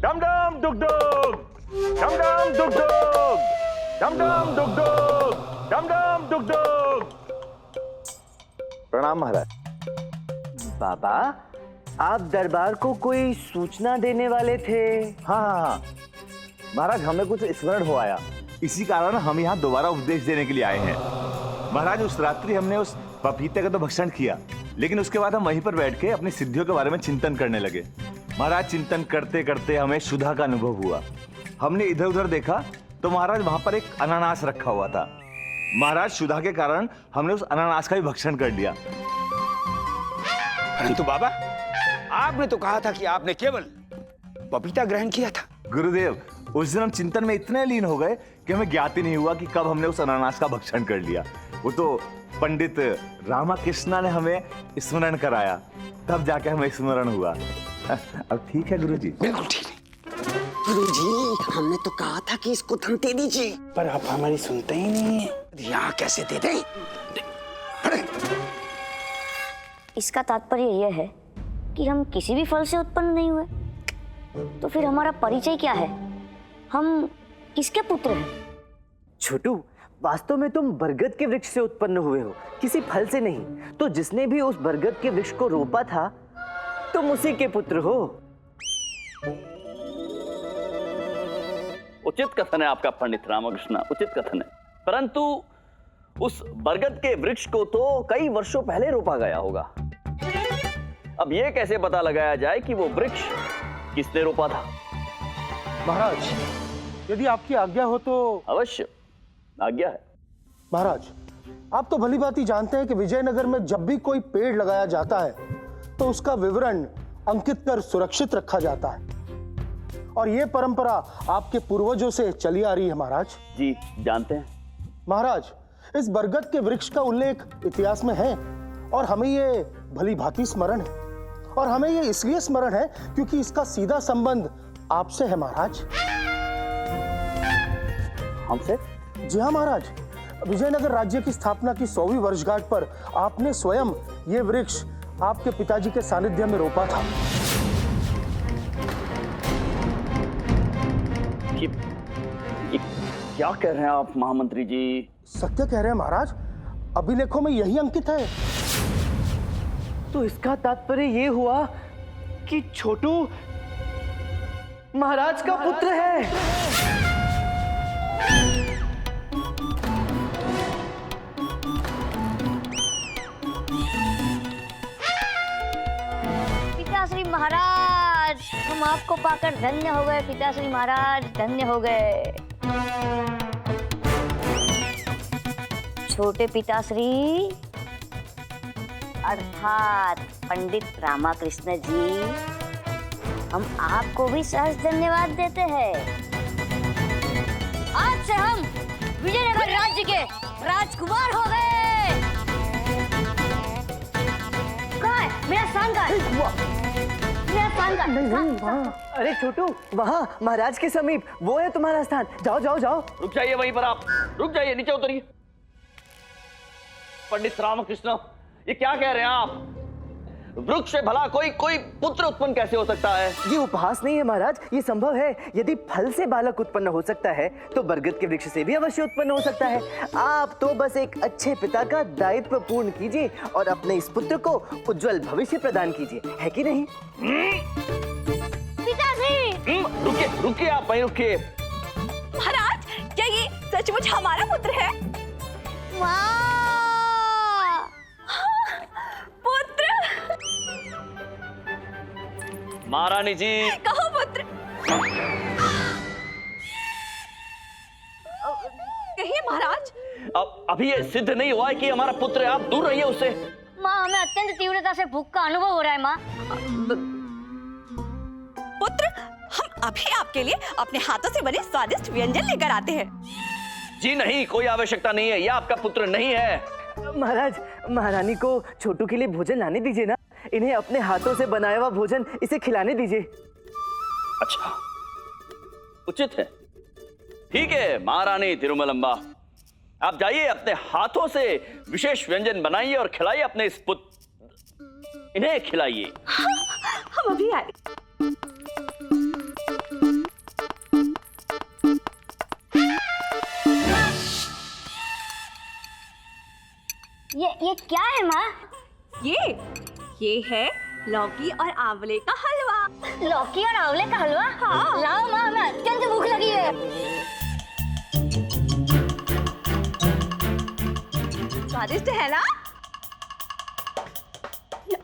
डम डम दुग दुग, डम डम दुग दुग, डम डम दुग दुग, डम डम दुग दुग। प्रणाम महाराज। बाबा, आप दरबार को कोई सूचना देने वाले थे? हाँ महाराज, हमें कुछ स्मरण हो आया, इसी कारण हम यहाँ दोबारा उपदेश देने के लिए आए हैं। महाराज, उस रात्रि हमने उस पपीते का तो भक्षण किया, लेकिन उसके बाद हम वहीं पर बैठ के अपनी सिद्धियों के बारे में चिंतन करने लगे। महाराज, चिंतन करते करते हमें सुधा का अनुभव हुआ। हमने इधर उधर देखा तो महाराज वहां पर एक अनानास रखा हुआ था। महाराज, सुधा के कारण हमने उस अनानास का भी भक्षण कर लिया। परंतु बाबा, आपने तो कहा था कि आपने केवल पपीता ग्रहण किया था। गुरुदेव, उस दिन हम चिंतन में इतने लीन हो गए कि हमें ज्ञात ही नहीं हुआ कि कब हमने उस अनानास का भक्षण कर लिया। वो तो पंडित रामाकृष्णा ने हमें स्मरण कराया, तब जाके हमें स्मरण हुआ। अब ठीक है गुरुजी? बिल्कुल ठीक है। गुरुजी, हमने तो कहा था कि इसको धन दे दीजिए, पर आप हमारी सुनते ही नहीं है। यहाँ कैसे दे दें? इसका तात्पर्य यह है कि हम किसी भी फल से उत्पन्न नहीं हुए, तो फिर हमारा परिचय क्या है? हम किसके पुत्र हैं? छोटू, वास्तव में तुम बरगद के वृक्ष से उत्पन्न हुए हो, किसी फल से नहीं। तो जिसने भी उस बरगद के वृक्ष को रोपा था, तुम उसी के पुत्र हो। उचित कथन है आपका पंडित रामकृष्ण, उचित कथन है। परंतु उस बरगद के वृक्ष को तो कई वर्षों पहले रोपा गया होगा। अब यह कैसे पता लगाया जाए कि वो वृक्ष किसने रोपा था? महाराज, यदि आपकी आज्ञा हो तो। अवश्य, आज्ञा है। महाराज, आप तो भली भांति जानते हैं कि विजयनगर में जब भी कोई पेड़ लगाया जाता है तो उसका विवरण अंकित कर सुरक्षित रखा जाता है, और यह परंपरा आपके पूर्वजों से चली आ रही है। महाराज जी जानते हैं। महाराज, इस बरगद के वृक्ष का उल्लेख इतिहास में है और हमें ये भली भांति स्मरण है, और हमें ये इसलिए स्मरण है क्योंकि इसका सीधा संबंध आपसे है। महाराज, हमसे? जी हाँ महाराज, विजयनगर राज्य की स्थापना की 100वीं वर्षगांठ पर आपने स्वयं ये वृक्ष आपके पिताजी के सानिध्य में रोपा था। ये क्या कह रहे हैं आप महामंत्री जी? सत्य कह रहे हैं महाराज, अभिलेखों में यही अंकित है। तो इसका तात्पर्य ये हुआ कि छोटू महाराज का पुत्र है। पिताश्री महाराज, हम आपको पाकर धन्य हो गए। पिताश्री महाराज, धन्य हो गए। छोटे पिताश्री अर्थात पंडित रामाकृष्ण जी, हम आपको भी सहर्ष धन्यवाद देते हैं। आज से हम विजयनगर राज्य के राजकुमार हो गए। कहाँ है मेरा स्थान? कहाँ है मेरा स्थान? कहाँ? अरे छोटू, वहाँ महाराज के समीप वो है तुम्हारा स्थान। जाओ जाओ जाओ। रुक जाइए वहीं पर, आप रुक जाइए, नीचे उतरिए। पंडित रामकृष्ण, ये क्या कह रहे हैं आप? वृक्ष से भला कोई पुत्र उत्पन्न कैसे हो सकता है? ये उपहास नहीं है महाराज, ये संभव है। यदि फल से बालक उत्पन्न हो सकता है तो बरगद के वृक्ष से भी अवश्य उत्पन्न हो सकता है। आप तो बस एक अच्छे पिता का दायित्व पूर्ण कीजिए और अपने इस पुत्र को उज्जवल भविष्य प्रदान कीजिए, है कि नहीं? पिताश्री, रुकिए रुकिए, आप वहीं रुकिए। महाराज, क्या ये सचमुच हमारा पुत्र है? वाह! पुत्र! महारानी जी, कहो पुत्र। कहिए महाराज। अब अभी ये सिद्ध नहीं हुआ है कि हमारा पुत्र है, आप दूर रहिए उससे। माँ, हमें अत्यंत तीव्रता से भूख का अनुभव हो रहा है। माँ, पुत्र, हम अभी आपके लिए अपने हाथों से बने स्वादिष्ट व्यंजन लेकर आते हैं। जी नहीं, कोई आवश्यकता नहीं है, यह आपका पुत्र नहीं है। महाराज, महारानी को छोटू के लिए भोजन लाने दीजिए ना। इन्हें अपने हाथों से बनाया हुआ भोजन इसे खिलाने दीजिए। अच्छा, उचित है। ठीक है महारानी तिरुमलम्बा, आप जाइए, अपने हाथों से विशेष व्यंजन बनाइए और खिलाइए अपने इस पुत्र, इन्हें खिलाइए। हम अभी आए। है माँ? ये है लौकी और आंवले का हलवा। लौकी और आंवले का हलवा? हाँ। लाओ माँ, हमें अत्यंत भूख लगी है। स्वादिष्ट है ना?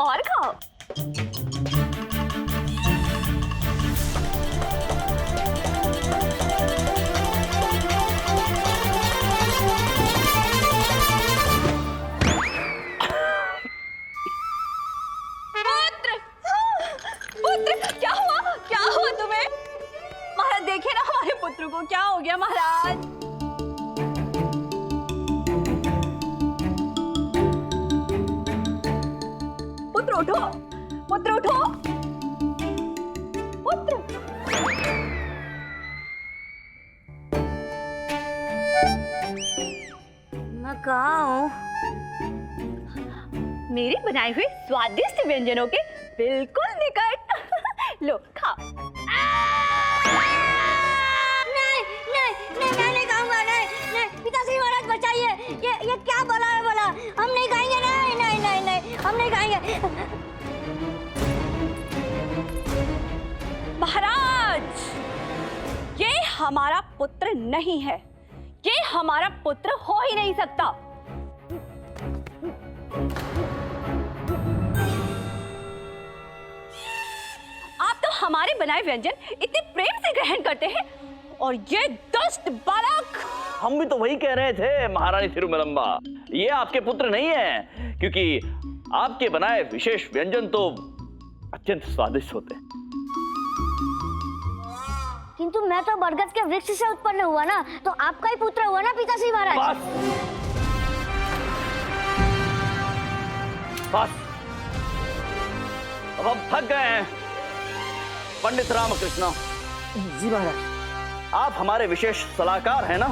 और खाओ। पुत्र, क्या हुआ तुम्हें? महाराज देखिए ना, हमारे पुत्र को क्या हो गया महाराज? पुत्र उठो, पुत्र उठो, पुत्र। मैं कहाँ हूँ? मेरे बनाए हुए स्वादिष्ट व्यंजनों के बिल्कुल निकट। लो खाओ। नहीं नहीं नहीं, मैं नहीं खाऊंगा। नहीं नहीं, पिताश्री महाराज बचाइए। ये क्या बोला है? बोला हम नहीं खाएंगे। नहीं नहीं नहीं नहीं, हम नहीं खाएंगे। महाराज, ये हमारा पुत्र नहीं है। ये हमारा पुत्र हो ही नहीं सकता। आप तो हमारे बनाए व्यंजन इतने प्रेम से ग्रहण करते हैं, और ये दुष्ट बालक। हम भी तो वही कह रहे थे महारानी थिरुमलम्बा, ये आपके पुत्र नहीं है, क्योंकि आपके बनाए विशेष व्यंजन तो अत्यंत स्वादिष्ट होते हैं। किंतु मैं तो बरगद के वृक्ष से उत्पन्न हुआ ना, तो आपका ही पुत्र हुआ ना पिताश्री महाराज। बस बस, अब हम थक गए हैं। पंडित रामकृष्ण जी महाराज। आप हमारे विशेष सलाहकार हैं ना,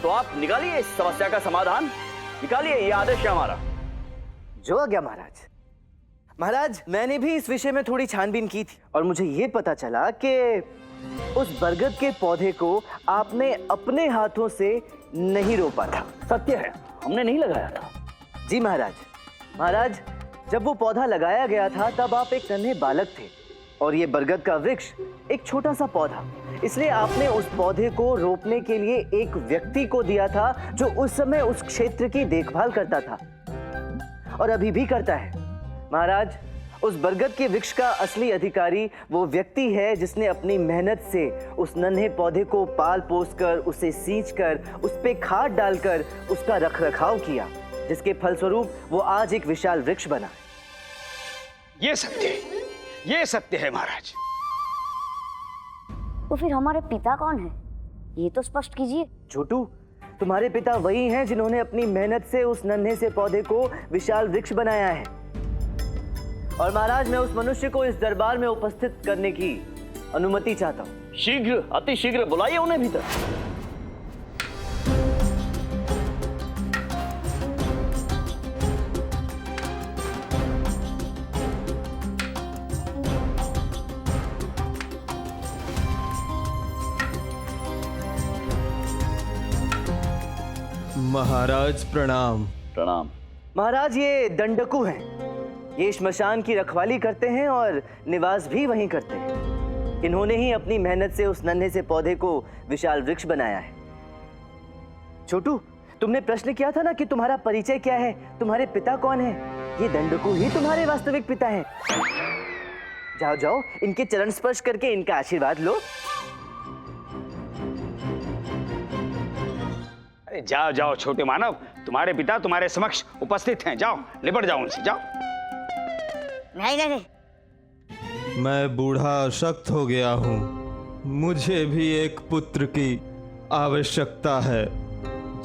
तो आप निकालिए इस समस्या का समाधान, निकालिए, ये आदेश है हमारा। जो आ गया महाराज। महाराज, मैंने भी इस विषय में थोड़ी छानबीन की थी और मुझे ये पता चला कि उस बरगद के पौधे को आपने अपने हाथों से नहीं रोपा था। सत्य है, हमने नहीं लगाया था। जी महाराज। महाराज, जब वो पौधा लगाया गया था तब आप एक नन्हे बालक थे और ये बरगद का वृक्ष एक छोटा सा पौधा, इसलिए आपने उस पौधे को रोपने के लिए एक व्यक्ति को दिया था जो उस समय उस क्षेत्र की देखभाल करता था और अभी भी करता है। महाराज, उस बरगद के वृक्ष का असली अधिकारी वो व्यक्ति है जिसने अपनी मेहनत से उस नन्हे पौधे को पाल पोस कर, उसे सींच कर, उस पे खाद डालकर उसका रखरखाव किया, जिसके फलस्वरूप वो आज एक विशाल वृक्ष बना। ये सत्य है महाराज। तो फिर हमारे पिता कौन है? ये तो स्पष्ट कीजिए। छोटू, तुम्हारे पिता वही हैं जिन्होंने अपनी मेहनत से उस नन्हे से पौधे को विशाल वृक्ष बनाया है। और महाराज, मैं उस मनुष्य को इस दरबार में उपस्थित करने की अनुमति चाहता हूँ। शीघ्र, अति शीघ्र बुलाइए उन्हें भीतर। महाराज प्रणाम। प्रणाम। महाराज, ये दंडकू हैं। ये श्मशान की रखवाली करते हैं और निवास भी वहीं करते हैं। इन्होंने ही अपनी मेहनत से उस नन्हे से पौधे को विशाल वृक्ष बनाया है। छोटू, तुमने प्रश्न किया था ना कि तुम्हारा परिचय क्या है, तुम्हारे पिता कौन है? ये दंडकू ही तुम्हारे वास्तविक पिता हैं। जाओ जाओ, इनके चरण स्पर्श करके इनका आशीर्वाद लो। अरे जाओ जाओ छोटे मानव, तुम्हारे पिता तुम्हारे समक्ष उपस्थित हैं। जाओ, निपट जाओ उनसे, जाओ। नहीं नहीं नहीं, मैं बूढ़ा अशक्त हो गया हूँ। मुझे भी एक पुत्र की आवश्यकता है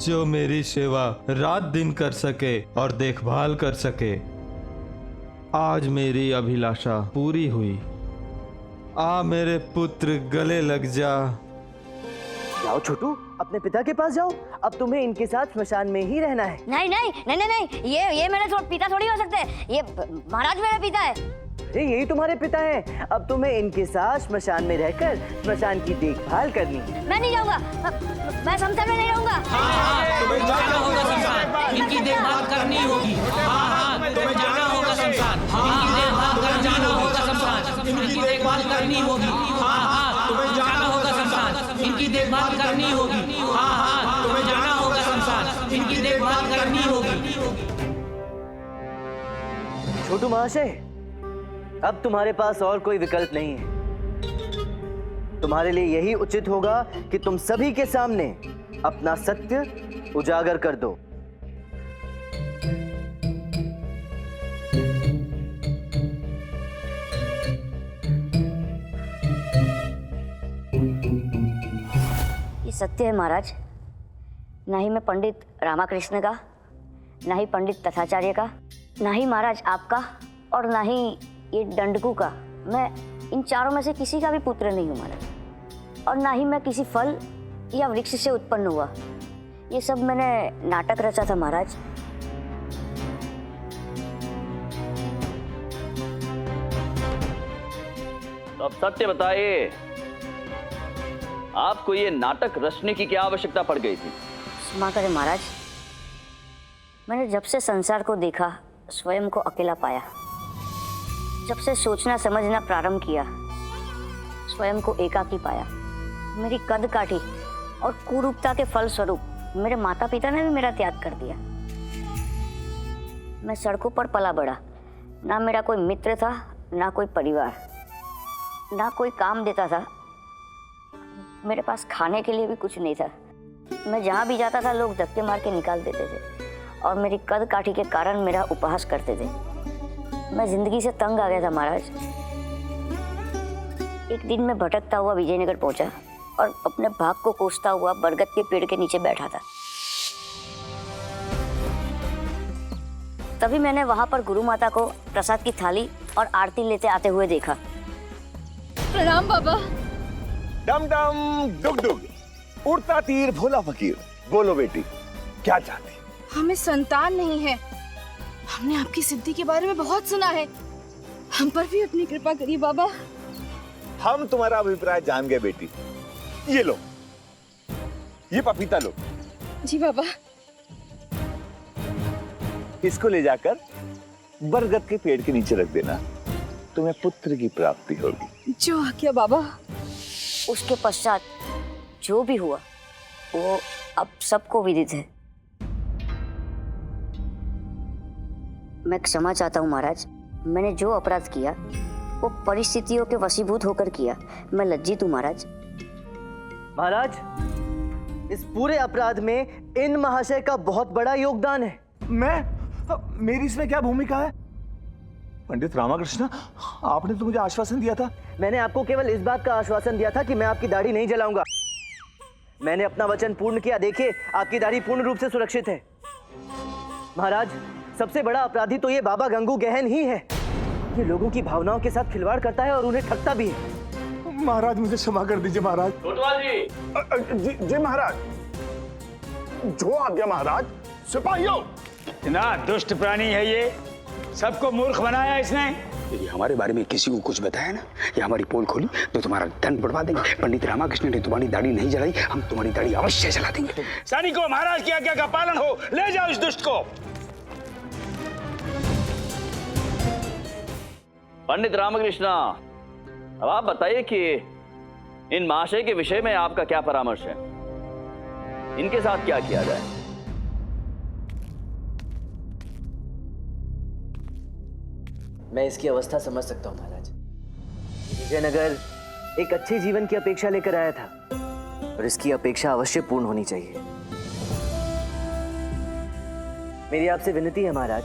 जो मेरी सेवा रात दिन कर सके और देखभाल कर सके। आज मेरी अभिलाषा पूरी हुई। आ मेरे पुत्र, गले लग जा। जाओ छोटू, अपने पिता के पास जाओ। अब तुम्हें इनके साथ श्मशान में ही रहना है। नहीं नहीं नहीं नहीं नहीं, ये मेरे पिता थोड़ी हो सकते हैं। ये महाराज मेरा पिता है। अरे यही तुम्हारे पिता हैं। अब तुम्हें इनके साथ श्मशान में रहकर श्मशान की देखभाल करनी है। मैं नहीं जाऊंगा, मैं शमशान में नहीं रहूंगा। हाँ, तुम्हें जाना होगा शमशान, इनकी देखभाल करनी होगी। हाँ, तुम्हें जाना होगा शमशान। इनकी देखभाल कर जाना होगा शमशान। इनकी देखभाल करनी होगी। हाँ, तुम्हें जाना होगा शमशान। इनकी देखभाल करनी होगी। हाँ, तुम्हें जाना होगा शमशान। इनकी देखभाल करनी होगी। छोटू महाशय, अब तुम्हारे पास और कोई विकल्प नहीं है। तुम्हारे लिए यही उचित होगा कि तुम सभी के सामने अपना सत्य उजागर कर दो। ये सत्य है महाराज। ना ही मैं पंडित रामाकृष्ण का, ना ही पंडित तथाचार्य का, ना ही महाराज आपका, और ना ही ये दंडकू का। मैं इन चारों में से किसी का भी पुत्र नहीं हूँ महाराज। और ना ही मैं किसी फल या वृक्ष से उत्पन्न हुआ। ये सब मैंने नाटक रचा था महाराज। तो अब सत्य बताइए, आपको ये नाटक रचने की क्या आवश्यकता पड़ गई थी? क्षमा करें महाराज, मैंने जब से संसार को देखा स्वयं को अकेला पाया। जब से सोचना समझना प्रारंभ किया स्वयं को एकाकी पाया। मेरी कद काठी और कुरूपता के फल स्वरूप मेरे माता पिता ने भी मेरा त्याग कर दिया। मैं सड़कों पर पला बढ़ा। ना मेरा कोई मित्र था, ना कोई परिवार, ना कोई काम देता था। मेरे पास खाने के लिए भी कुछ नहीं था। मैं जहाँ भी जाता था लोग धक्के मार के निकाल देते थे और मेरी कद काठी के कारण मेरा उपहास करते थे। मैं जिंदगी से तंग आ गया था महाराज। एक दिन मैं भटकता हुआ विजयनगर पहुंचा और अपने भाग को कोसता हुआ बरगद के पेड़ के नीचे बैठा था। तभी मैंने वहां पर गुरु माता को प्रसाद की थाली और आरती लेते आते हुए देखा। प्रणाम बाबा। डम डम डुग डुग, उड़ता तीर भोला फकीर। बोलो बेटी, क्या चाहती? हमें संतान नहीं है। हमने आपकी सिद्धि के बारे में बहुत सुना है। हम पर भी अपनी कृपा करिए बाबा। हम तुम्हारा अभिप्राय जान गए बेटी। ये लो, ये पपीता लो। जी बाबा। इसको ले जाकर बरगद के पेड़ के नीचे रख देना, तुम्हें पुत्र की प्राप्ति होगी। जो आज्ञा बाबा। उसके पश्चात जो भी हुआ वो अब सबको विदित है। मैं क्षमा चाहता हूँ महाराज। मैंने जो अपराध किया वो परिस्थितियों के वशीभूत होकर किया। मैं लज्जित हूँ महाराज। महाराज, इस पूरे अपराध में इन महाशय का बहुत बड़ा योगदान है। मेरी इसमें क्या भूमिका है? पंडित रामाकृष्ण, आपने तो मुझे आश्वासन दिया था। मैंने आपको केवल इस बात का आश्वासन दिया था कि मैं आपकी दाढ़ी नहीं जलाऊंगा। मैंने अपना वचन पूर्ण किया। देखिए, आपकी दाढ़ी पूर्ण रूप से सुरक्षित है। महाराज, सबसे बड़ा अपराधी तो ये बाबा गंगू गहन ही है। ये लोगों की भावनाओं के साथ खिलवाड़ करता है और उन्हें ठगता भी है। महाराज, मुझे क्षमा कर दीजिए महाराज। कोतवाल जी। जी महाराज। जो आज्ञा महाराज। सिपाहियों, इतना दुष्ट प्राणी है ये, सबको मूर्ख बनाया इसने। यदि हमारे बारे में किसी को कुछ बताया ना या हमारी पोल खोली तो तुम्हारा दंड बढ़वा देंगे। पंडित रामाकृष्ण ने तुम्हारी दाढ़ी नहीं जलाई, हम तुम्हारी दाढ़ी अवश्य जला देंगे। सैनिकों, महाराज की आज्ञा का पालन हो। ले जाओ इस दुष्ट को। पंडित रामकृष्ण, अब आप बताइए कि इन महाशय के विषय में आपका क्या परामर्श है? इनके साथ क्या किया जाए? मैं इसकी अवस्था समझ सकता हूँ महाराज। विजयनगर एक अच्छे जीवन की अपेक्षा लेकर आया था और इसकी अपेक्षा अवश्य पूर्ण होनी चाहिए। मेरी आपसे विनती है महाराज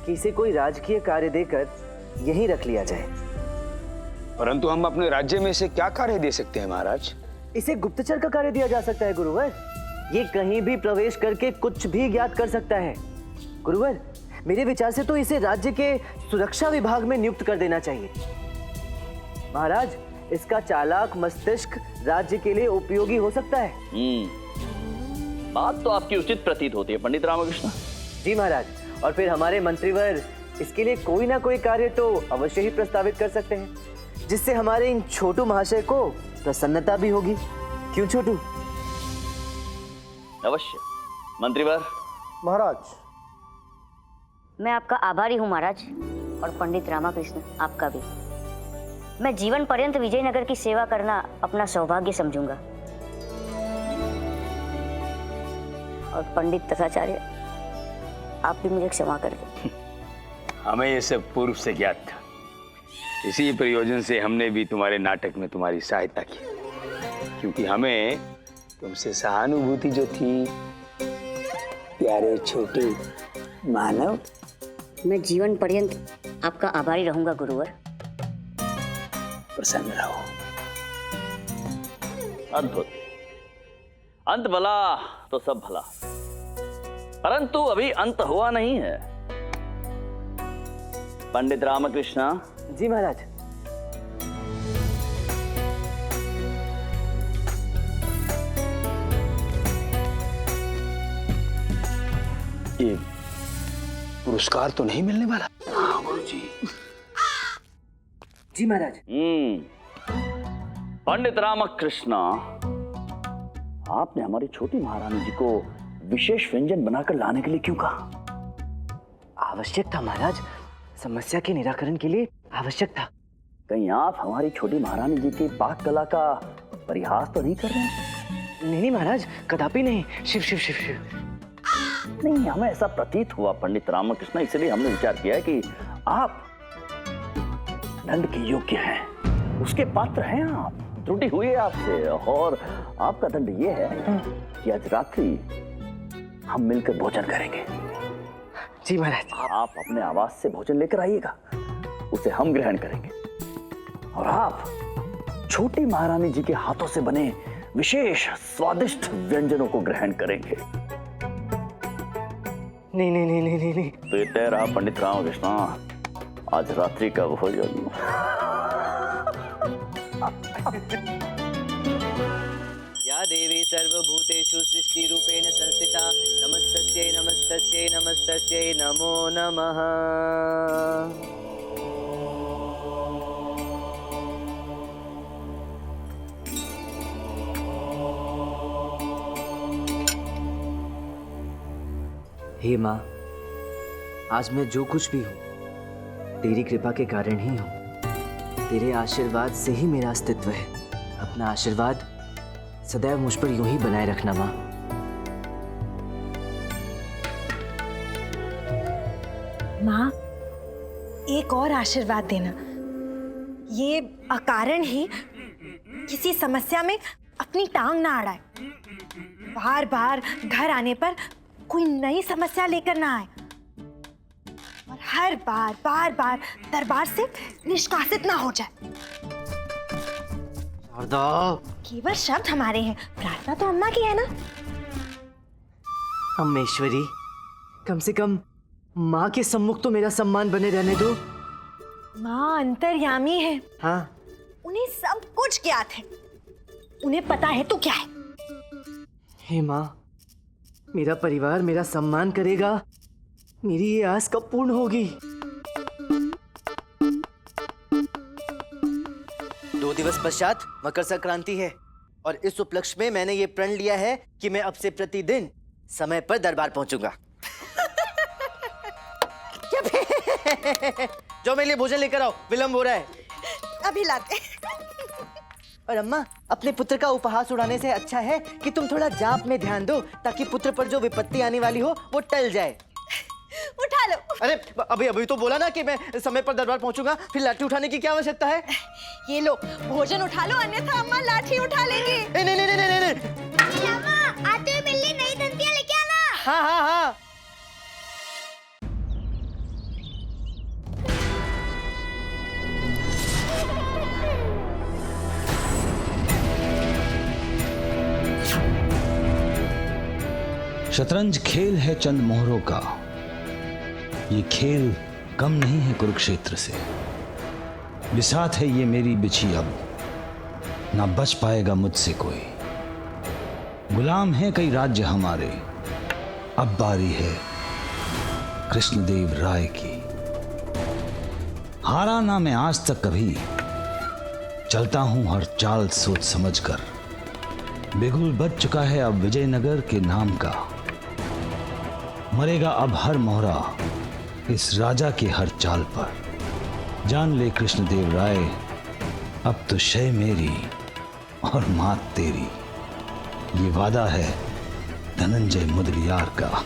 कि इसे कोई राजकीय कार्य देकर यहीं रख लिया जाए। परंतु हम अपने राज्य में से क्या कार्य दे सकते हैं महाराज? इसे गुप्तचर का कार्य दिया जा सकता है गुरुवर। ये कहीं भी प्रवेश करके कुछ भी ज्ञात कर सकता है। गुरुवर, मेरे विचार से तो इसे राज्य के सुरक्षा विभाग में नियुक्त कर देना चाहिए। महाराज, इसका चालाक मस्तिष्क राज्य के लिए उपयोगी हो सकता है। बात तो आपकी उचित प्रतीत होती है पंडित रामकृष्ण। जी महाराज, और फिर हमारे मंत्रीवर इसके लिए कोई ना कोई कार्य तो अवश्य ही प्रस्तावित कर सकते हैं, जिससे हमारे इन छोटू महाशय को प्रसन्नता भी होगी। क्यों छोटू? अवश्य। मंत्रीवर। महाराज, मैं आपका आभारी हूँ महाराज, और पंडित रामाकृष्ण आपका भी। मैं जीवन पर्यंत विजयनगर की सेवा करना अपना सौभाग्य समझूंगा। और पंडित तथाचार्य, आप भी मुझे क्षमा कर दें। हमें ये सब पूर्व से ज्ञात था। इसी प्रयोजन से हमने भी तुम्हारे नाटक में तुम्हारी सहायता की, क्योंकि हमें तुमसे सहानुभूति जो थी। प्यारे छोटे मानव, मैं जीवन पर्यंत आपका आभारी रहूंगा गुरुवर। प्रसन्न रहो। अद्भुत। अंत भला तो सब भला, परंतु अभी अंत हुआ नहीं है। पंडित रामकृष्ण। जी महाराज। ये पुरस्कार तो नहीं मिलने वाला? हाँ गुरुजी। जी महाराज। पंडित रामकृष्ण, आपने हमारी छोटी महारानी जी को विशेष व्यंजन बनाकर लाने के लिए क्यों कहा? आवश्यक था महाराज, समस्या के निराकरण के लिए आवश्यक था। कहीं आप हमारी छोटी महारानी जी की पाक कला का परिहास तो नहीं कर रहे हैं? नहीं महाराज, कदापि नहीं। शिव शिव शिव शिव। नहीं, हमें ऐसा प्रतीत हुआ पंडित रामकृष्ण, इसलिए हमने विचार किया कि आप दंड के योग्य हैं, उसके पात्र हैं आप। त्रुटि हुई है आपसे, और आपका दंड ये है कि आज रात्रि हम मिलकर भोजन करेंगे। जी महाराज। आप अपने आवास से भोजन लेकर आइएगा, उसे हम ग्रहण करेंगे, और आप छोटी महारानी जी के हाथों से बने विशेष स्वादिष्ट व्यंजनों को ग्रहण करेंगे। नहीं नहीं नहीं नहीं नहीं, नहीं। तो ये तय रहा पंडित रामकृष्ण, आज रात्रि का भोजन। या देवी सर्वभूतेषु सृष्टि रूपेण संस्थिता, नमस्तस्यै नमस्तस्यै नमस्तस्यै नमो नमः। हे माँ, आज मैं जो कुछ भी हूँ तेरी कृपा के कारण ही हूँ। तेरे आशीर्वाद से ही मेरा अस्तित्व है। अपना आशीर्वाद सदैव मुझ पर यूं ही बनाए रखना माँ। माँ, एक और आशीर्वाद देना। ये अकारण ही किसी समस्या में अपनी टांग ना अड़ाए। बार बार घर आने पर कोई नई समस्या लेकर ना आए, और हर बार बार बार दरबार से निष्कासित ना हो जाए। केवल शब्द हमारे हैं, प्रार्थना तो अम्मा की है ना। अम्मेश्वरी, कम से कम माँ के सम्मुख तो मेरा सम्मान बने रहने दो। माँ अंतर्यामी है। हाँ, उन्हें सब कुछ ज्ञात है, उन्हें पता है तो क्या है। हे माँ, मेरा परिवार मेरा सम्मान करेगा, मेरी ये आस कब पूर्ण होगी? 2 दिवस पश्चात मकर संक्रांति है, और इस उपलक्ष्य में मैंने ये प्रण लिया है कि मैं अब से प्रतिदिन समय पर दरबार पहुंचूंगा। जो मेरे लिए भोजन लेकर आओ, विलंब हो रहा है। अभी लाते। और अम्मा, अपने पुत्र का उपहास उड़ाने से अच्छा है कि तुम थोड़ा जाप में ध्यान दो, ताकि पुत्र पर जो विपत्ति आने वाली हो वो टल जाए। उठा लो। अरे अभी तो बोला ना कि मैं समय पर दरबार पहुंचूंगा, फिर लाठी उठाने की क्या आवश्यकता है? ये लो, भोजन उठा लो, अन्यथा अम्मा लाठी उठा लेंगी। नहीं नहीं नहीं नहीं नहीं। अम्मा, आते हुए बिल्ली नई दंतियां लेके आना। हाँ हाँ हाँ। शतरंज खेल है चंद मोहरों का, ये खेल कम नहीं है कुरुक्षेत्र से। बिसात है ये मेरी बिछी, अब ना बच पाएगा मुझसे कोई। गुलाम है कई राज्य हमारे, अब बारी है कृष्णदेव राय की। हारा ना मैं आज तक कभी, चलता हूं हर चाल सोच समझकर। बिगुल बच चुका है अब विजयनगर के नाम का, मरेगा अब हर मोहरा इस राजा के हर चाल पर। जान ले कृष्णदेव राय, अब तो शय मेरी और मात तेरी। ये वादा है धनंजय मुदलियार का।